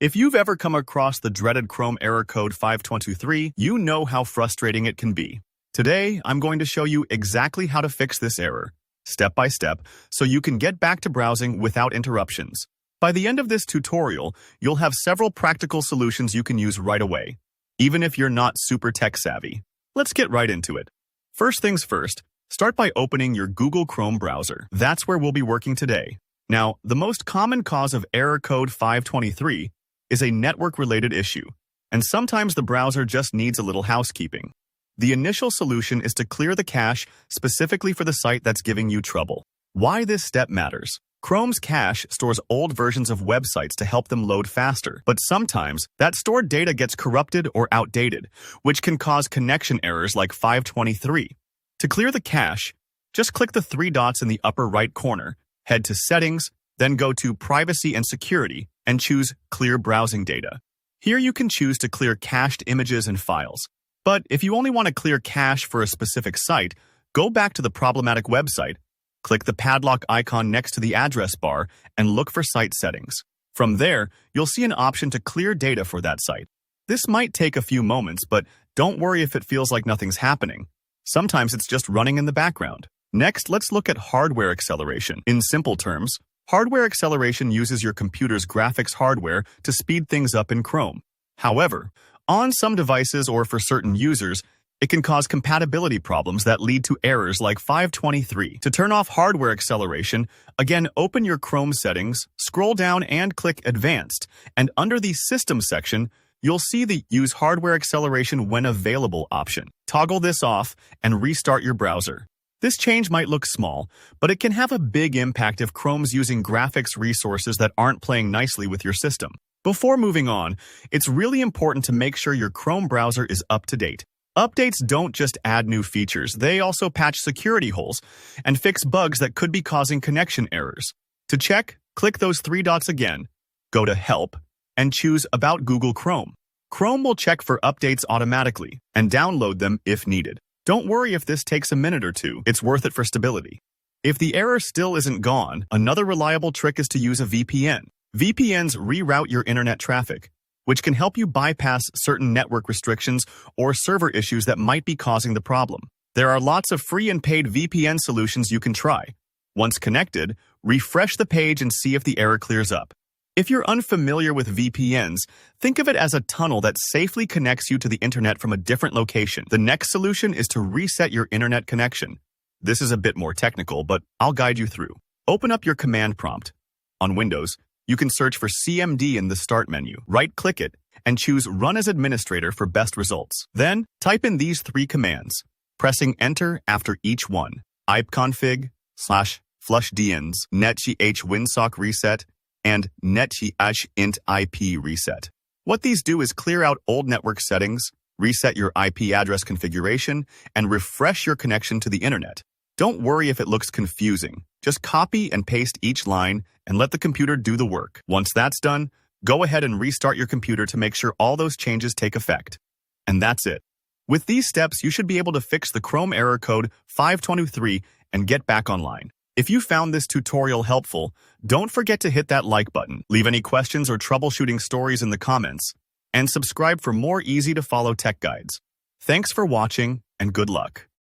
If you've ever come across the dreaded Chrome error code 523, you know how frustrating it can be. Today, I'm going to show you exactly how to fix this error, step by step, so you can get back to browsing without interruptions. By the end of this tutorial, you'll have several practical solutions you can use right away, even if you're not super tech savvy. Let's get right into it. First things first, start by opening your Google Chrome browser. That's where we'll be working today. Now, the most common cause of error code 523 is a network-related issue, and sometimes the browser just needs a little housekeeping. The initial solution is to clear the cache specifically for the site that's giving you trouble. Why this step matters? Chrome's cache stores old versions of websites to help them load faster, but sometimes that stored data gets corrupted or outdated, which can cause connection errors like 523. To clear the cache, just click the three dots in the upper right corner, head to Settings, then go to Privacy and Security, and choose Clear Browsing Data. Here you can choose to clear cached images and files. But if you only want to clear cache for a specific site, go back to the problematic website, click the padlock icon next to the address bar, and look for Site Settings. From there, you'll see an option to clear data for that site. This might take a few moments, but don't worry if it feels like nothing's happening. Sometimes it's just running in the background. Next, let's look at hardware acceleration. In simple terms, hardware acceleration uses your computer's graphics hardware to speed things up in Chrome. However, on some devices or for certain users, it can cause compatibility problems that lead to errors like 523. To turn off hardware acceleration, again, open your Chrome settings, scroll down and click Advanced, and under the System section, you'll see the Use Hardware Acceleration When Available option. Toggle this off and restart your browser. This change might look small, but it can have a big impact if Chrome's using graphics resources that aren't playing nicely with your system. Before moving on, it's really important to make sure your Chrome browser is up to date. Updates don't just add new features, they also patch security holes and fix bugs that could be causing connection errors. To check, click those three dots again, go to Help, and choose About Google Chrome. Chrome will check for updates automatically and download them if needed. Don't worry if this takes a minute or two, it's worth it for stability. If the error still isn't gone, another reliable trick is to use a VPN. VPNs reroute your internet traffic, which can help you bypass certain network restrictions or server issues that might be causing the problem. There are lots of free and paid VPN solutions you can try. Once connected, refresh the page and see if the error clears up. If you're unfamiliar with VPNs, think of it as a tunnel that safely connects you to the internet from a different location. The next solution is to reset your internet connection. This is a bit more technical, but I'll guide you through. Open up your command prompt. On Windows, you can search for CMD in the Start menu. Right-click it and choose Run as Administrator for best results. Then, type in these three commands, pressing Enter after each one. ipconfig/flushdns, netgh-winsock reset, and netgh-int IP reset. What these do is clear out old network settings, reset your IP address configuration, and refresh your connection to the internet. Don't worry if it looks confusing. Just copy and paste each line and let the computer do the work. Once that's done, go ahead and restart your computer to make sure all those changes take effect. And that's it. With these steps, you should be able to fix the Chrome error code 523 and get back online. If you found this tutorial helpful, don't forget to hit that like button, leave any questions or troubleshooting stories in the comments, and subscribe for more easy-to-follow tech guides. Thanks for watching, and good luck.